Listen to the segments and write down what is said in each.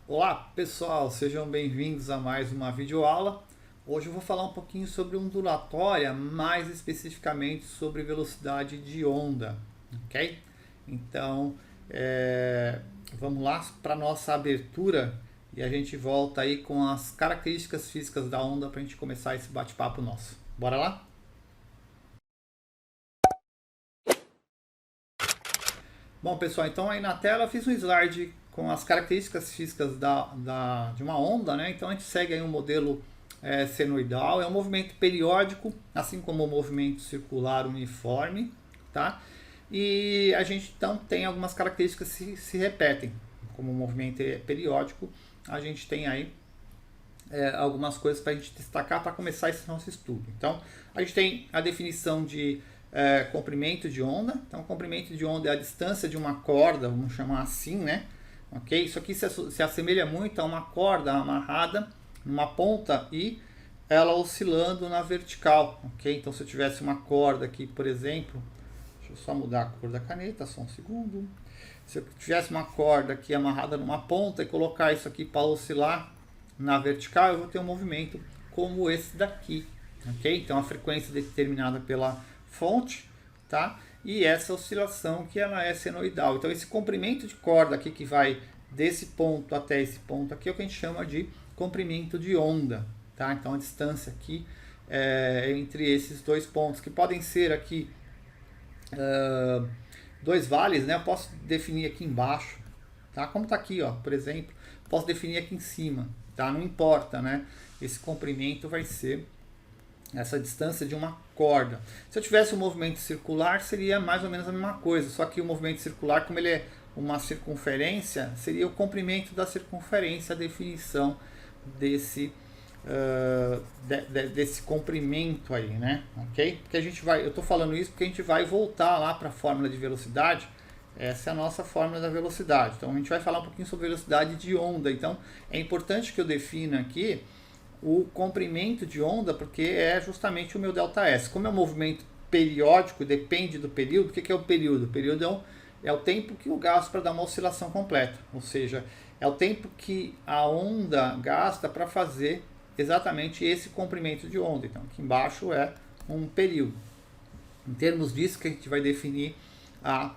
Olá pessoal, sejam bem-vindos a mais uma videoaula. Hoje eu vou falar um pouquinho sobre ondulatória, mais especificamente sobre velocidade de onda, ok? Então, vamos lá para nossa abertura e a gente volta aí com as características físicas da onda para a gente começar esse bate-papo nosso. Bora lá? Bom pessoal, então aí na tela eu fiz um slide com as características físicas de uma onda, né? Então a gente segue aí um modelo senoidal, é um movimento periódico, assim como o movimento circular uniforme, tá? E a gente então tem algumas características que se repetem, como o movimento é periódico, a gente tem aí algumas coisas para a gente destacar para começar esse nosso estudo. Então, a gente tem a definição de comprimento de onda. Então, comprimento de onda é a distância de uma corda, vamos chamar assim, né? Ok? Isso aqui se assemelha muito a uma corda amarrada numa ponta e ela oscilando na vertical, ok? Então, se eu tivesse uma corda aqui, por exemplo, deixa eu só mudar a cor da caneta, só um segundo. Se eu tivesse uma corda aqui amarrada numa ponta e colocar isso aqui para oscilar na vertical, eu vou ter um movimento como esse daqui, ok? Então a frequência determinada pela fonte, tá? E essa oscilação que ela é senoidal. Então esse comprimento de corda aqui que vai desse ponto até esse ponto aqui é o que a gente chama de comprimento de onda, tá? Então a distância aqui entre esses dois pontos, que podem ser aqui dois vales, né? Eu posso definir aqui embaixo, tá? Como está aqui, ó, por exemplo, posso definir aqui em cima, tá? Não importa, né? Esse comprimento vai ser essa distância de uma corda. Se eu tivesse um movimento circular, seria mais ou menos a mesma coisa, só que o movimento circular, como ele é uma circunferência, seria o comprimento da circunferência, a definição desse desse comprimento aí, né? Ok? Porque a gente vai, eu estou falando isso porque a gente vai voltar lá para a fórmula de velocidade. Essa é a nossa fórmula da velocidade. Então a gente vai falar um pouquinho sobre velocidade de onda. Então é importante que eu defina aqui o comprimento de onda, porque é justamente o meu ΔS. Como é um movimento periódico, depende do período. O que é o período? O período é o tempo que eu gasto para dar uma oscilação completa. Ou seja, é o tempo que a onda gasta para fazer exatamente esse comprimento de onda. Então aqui embaixo é um período. Em termos disso que a gente vai definir a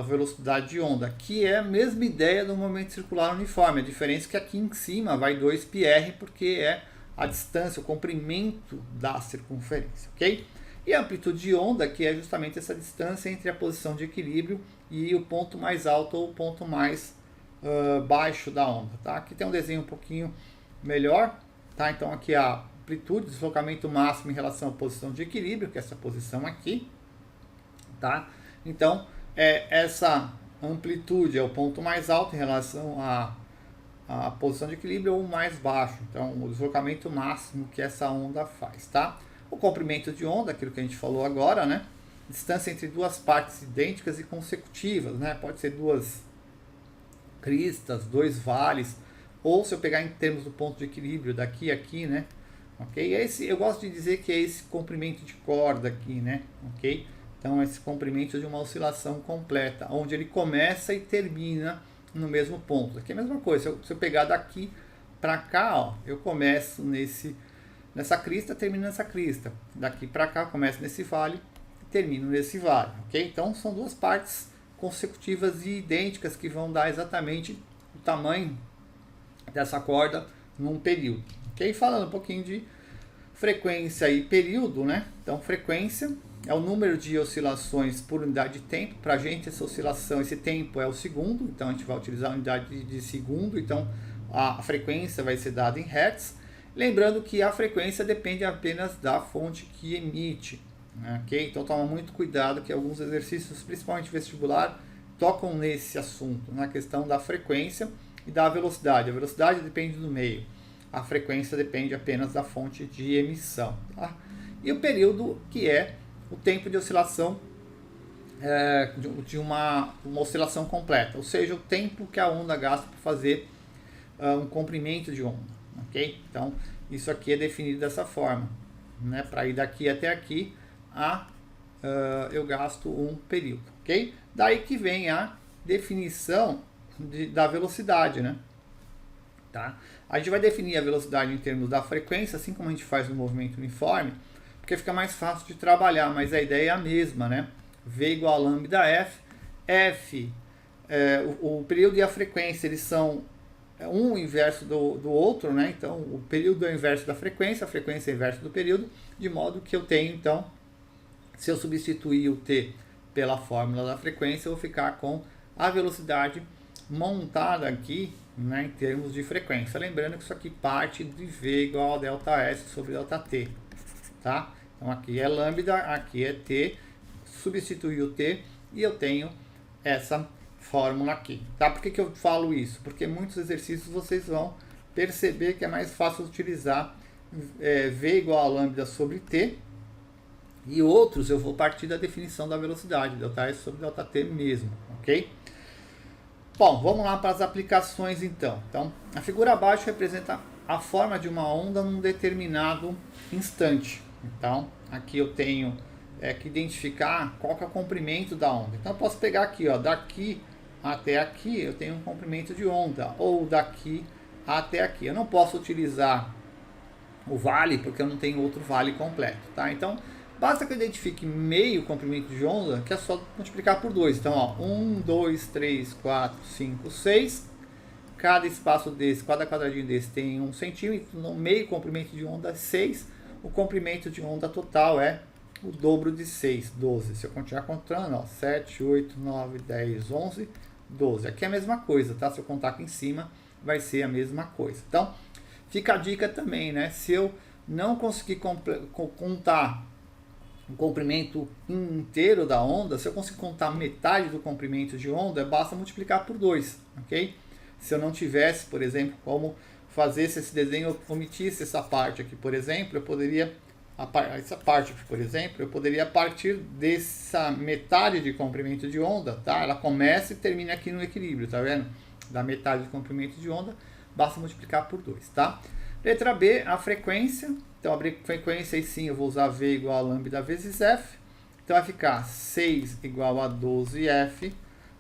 velocidade de onda, que é a mesma ideia do movimento circular uniforme. A diferença é que aqui em cima vai 2πr, porque é a distância, o comprimento da circunferência, ok? E a amplitude de onda, que é justamente essa distância entre a posição de equilíbrio e o ponto mais alto ou o ponto mais baixo da onda, tá? Aqui tem um desenho um pouquinho melhor, tá? Então aqui a amplitude, deslocamento máximo em relação à posição de equilíbrio, que é essa posição aqui, tá? Então, essa amplitude é o ponto mais alto em relação à posição de equilíbrio ou mais baixo. Então, o deslocamento máximo que essa onda faz, tá? O comprimento de onda, aquilo que a gente falou agora, né? Distância entre duas partes idênticas e consecutivas, né? Pode ser duas cristas, dois vales, ou se eu pegar em termos do ponto de equilíbrio daqui a aqui, né? Ok? Esse, eu gosto de dizer que é esse comprimento de corda aqui, né? Ok? Então, esse comprimento de uma oscilação completa, onde ele começa e termina no mesmo ponto. Aqui é a mesma coisa, se eu pegar daqui para cá, ó, eu começo nessa crista, termino nessa crista. Daqui para cá, começo nesse vale e termino nesse vale, ok? Então, são duas partes consecutivas e idênticas que vão dar exatamente o tamanho dessa corda num período, ok? Falando um pouquinho de frequência e período, né? Então, frequência é o número de oscilações por unidade de tempo. Para a gente, essa oscilação, esse tempo é o segundo, então a gente vai utilizar a unidade de segundo, então a frequência vai ser dada em hertz. Lembrando que a frequência depende apenas da fonte que emite, né? Ok? Então toma muito cuidado que alguns exercícios, principalmente vestibular, tocam nesse assunto, na questão da frequência e da velocidade. A velocidade depende do meio, a frequência depende apenas da fonte de emissão, tá? E o período, que é o tempo de oscilação de uma oscilação completa, ou seja, o tempo que a onda gasta para fazer um comprimento de onda, ok? Então, isso aqui é definido dessa forma, né? Para ir daqui até aqui, eu gasto um período, ok? Daí que vem a definição da velocidade, né? tá? A gente vai definir a velocidade em termos da frequência, assim como a gente faz no movimento uniforme, porque fica mais fácil de trabalhar, mas a ideia é a mesma, né? V igual a lambda F. F, o período e a frequência, eles são um inverso do outro, né? Então, o período é o inverso da frequência, a frequência é o inverso do período, de modo que eu tenho, então, se eu substituir o t pela fórmula da frequência, eu vou ficar com a velocidade montada aqui, né, em termos de frequência. Lembrando que isso aqui parte de V igual a ΔS sobre ΔT, tá? Então aqui é lambda, aqui é t, substituir o t e eu tenho essa fórmula aqui, tá? Por que eu falo isso? Porque muitos exercícios vocês vão perceber que é mais fácil utilizar V igual a lambda sobre t, e outros eu vou partir da definição da velocidade, ΔS sobre ΔT mesmo, ok? Bom, vamos lá para as aplicações então. Então, a figura abaixo representa a forma de uma onda num determinado instante. Então, aqui eu tenho que identificar qual que é o comprimento da onda. Então, eu posso pegar aqui, ó, daqui até aqui eu tenho um comprimento de onda, ou daqui até aqui. Eu não posso utilizar o vale, porque eu não tenho outro vale completo, tá? Então, basta que eu identifique meio comprimento de onda, que é só multiplicar por 2. Então, ó, 1, 2, 3, 4, 5, 6. Cada espaço desse, cada quadradinho desse tem 1 centímetro. No meio comprimento de onda é 6. O comprimento de onda total é o dobro de 6, 12. Se eu continuar contando, ó, 7, 8, 9, 10, 11, 12. Aqui é a mesma coisa, tá? Se eu contar aqui em cima, vai ser a mesma coisa. Então, fica a dica também, né? Se eu não conseguir contar o comprimento inteiro da onda, se eu conseguir contar metade do comprimento de onda, basta multiplicar por 2, ok? Se eu não tivesse, por exemplo, como fazer esse desenho, eu omitisse essa parte aqui, por exemplo, eu poderia, essa parte aqui, por exemplo, eu poderia partir dessa metade de comprimento de onda, tá? Ela começa e termina aqui no equilíbrio, tá vendo? Da metade de comprimento de onda, basta multiplicar por 2, tá? Letra B, a frequência. Então, a frequência, aí sim, eu vou usar V igual a lambda vezes F. Então, vai ficar 6 igual a 12F.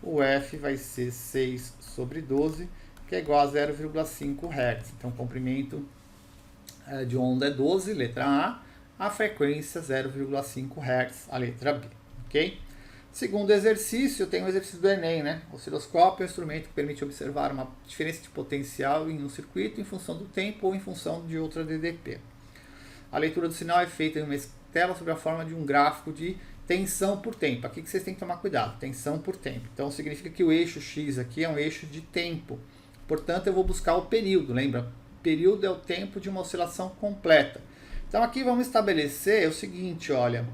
O F vai ser 6 sobre 12, que é igual a 0,5 Hz. Então, o comprimento de onda é 12, letra A. A frequência, 0,5 Hz, a letra B. Ok? Segundo exercício, eu tenho o exercício do Enem, né? O osciloscópio é um instrumento que permite observar uma diferença de potencial em um circuito em função do tempo ou em função de outra DDP. A leitura do sinal é feita em uma tela sob a forma de um gráfico de tensão por tempo. Aqui que vocês têm que tomar cuidado, tensão por tempo. Então, significa que o eixo X aqui é um eixo de tempo. Portanto, eu vou buscar o período, lembra? Período é o tempo de uma oscilação completa. Então, aqui vamos estabelecer o seguinte, olha,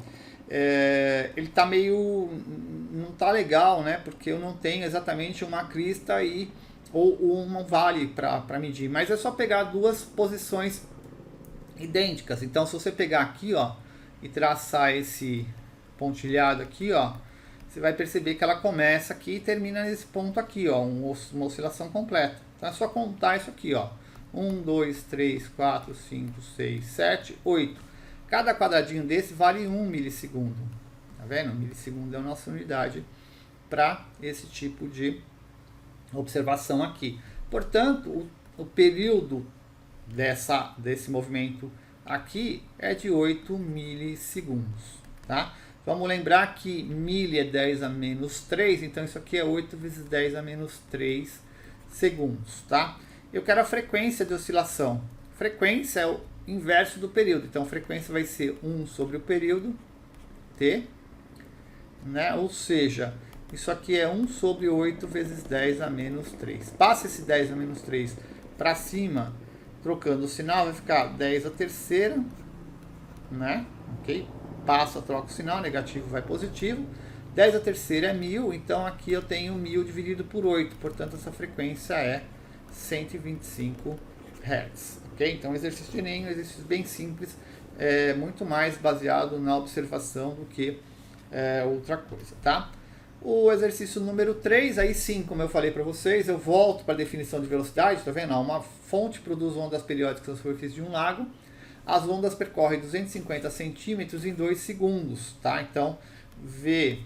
ele está meio, não está legal, né? Porque eu não tenho exatamente uma crista aí, ou um vale para medir. Mas é só pegar duas posições idênticas. Então, se você pegar aqui, ó, e traçar esse pontilhado aqui, ó, você vai perceber que ela começa aqui e termina nesse ponto aqui, ó, uma oscilação completa. Então, é só contar isso aqui, ó, 1, 2, 3, 4, 5, 6, 7, 8. Cada quadradinho desse vale 1 milissegundo. Tá vendo? Milissegundo é a nossa unidade para esse tipo de observação aqui. Portanto, o período desse movimento aqui é de 8 milissegundos, tá? Vamos lembrar que mili é 10 a menos 3, então isso aqui é 8 vezes 10 a menos 3 segundos, tá? Eu quero a frequência de oscilação. Frequência é o inverso do período, então a frequência vai ser 1 sobre o período, t, né? Ou seja, isso aqui é 1 sobre 8 vezes 10 a menos 3. Passa esse 10 a menos 3 para cima, trocando o sinal, vai ficar 10 a terceira, né? Ok? Passa, troca o sinal, negativo vai positivo. 10 a terceira é 1000, então aqui eu tenho 1000 dividido por 8, portanto essa frequência é 125 Hz. Ok? Então, exercício de Enem é um exercício bem simples, muito mais baseado na observação do que outra coisa, tá? O exercício número 3, aí sim, como eu falei para vocês, eu volto para a definição de velocidade, tá vendo? Uma fonte produz ondas periódicas na superfície de um lago, as ondas percorrem 250 centímetros em 2 segundos, tá? Então, V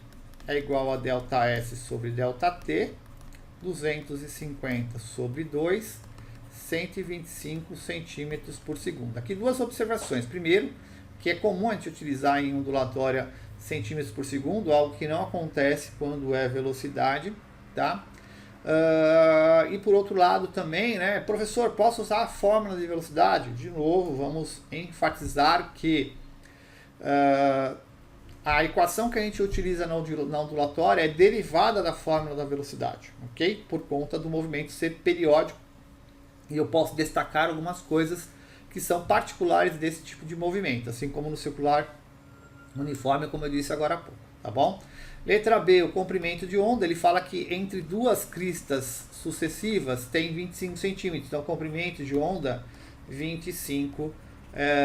é igual a ΔS sobre ΔT, 250 sobre 2, 125 centímetros por segundo. Aqui duas observações. Primeiro, que é comum a gente utilizar em ondulatória centímetros por segundo, algo que não acontece quando é velocidade, tá? E por outro lado também, né, professor, posso usar a fórmula de velocidade? De novo, vamos enfatizar que a equação que a gente utiliza na ondulatória é derivada da fórmula da velocidade, ok? Por conta do movimento ser periódico. E eu posso destacar algumas coisas que são particulares desse tipo de movimento, assim como no circular uniforme, como eu disse agora há pouco, tá bom? Letra B, o comprimento de onda, ele fala que entre duas cristas sucessivas tem 25 centímetros, então comprimento de onda 25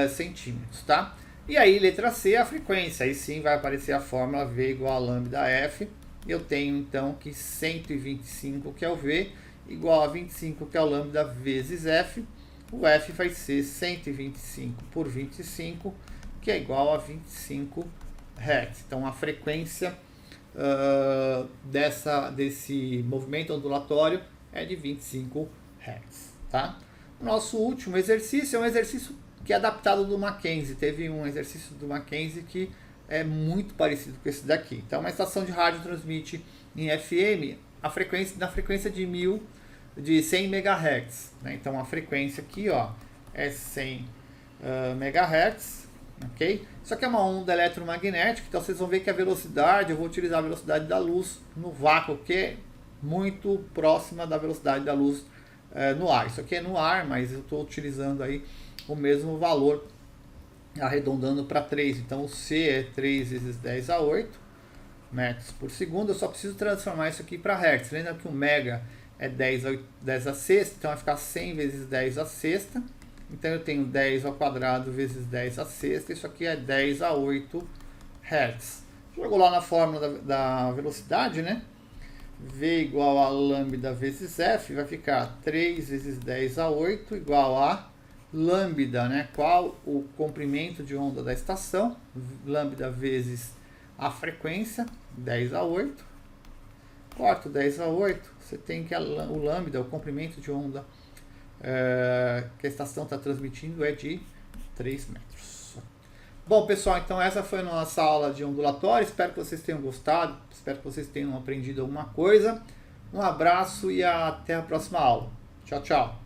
centímetros, tá? E aí, letra C, a frequência, aí sim vai aparecer a fórmula V igual a lambda F, eu tenho então que 125, que é o V, igual a 25, que é o lambda, vezes F, o F vai ser 125 por 25, que é igual a 25 Hz. Então, a frequência desse movimento ondulatório é de 25 Hz. Tá? O nosso último exercício é um exercício que é adaptado do Mackenzie. Teve um exercício do Mackenzie que é muito parecido com esse daqui. Então, uma estação de rádio transmite em FM na frequência de 100 MHz. Né? Então, a frequência aqui, ó, é 100 MHz. Okay? Isso aqui é uma onda eletromagnética, então vocês vão ver que a velocidade, eu vou utilizar a velocidade da luz no vácuo, que é muito próxima da velocidade da luz no ar. Isso aqui é no ar, mas eu estou utilizando aí o mesmo valor, arredondando para 3. Então o C é 3 vezes 10 a 8 metros por segundo. Eu só preciso transformar isso aqui para hertz. Lembra que o mega é 10 a sexta, então vai ficar 100 vezes 10 a sexta. Então eu tenho 10 ao quadrado vezes 10 a sexta, isso aqui é 10 a 8 Hz. Jogou lá na fórmula da velocidade, né? V igual a lambda vezes F, vai ficar 3 vezes 10 a 8 igual a lambda, né? Qual o comprimento de onda da estação, lambda vezes a frequência, 10 a 8. Corto 10 a 8, você tem que o lambda, o comprimento de onda que a estação está transmitindo é de 3 metros. Bom, pessoal, então essa foi a nossa aula de ondulatório. Espero que vocês tenham gostado, espero que vocês tenham aprendido alguma coisa. Um abraço e até a próxima aula. Tchau, tchau.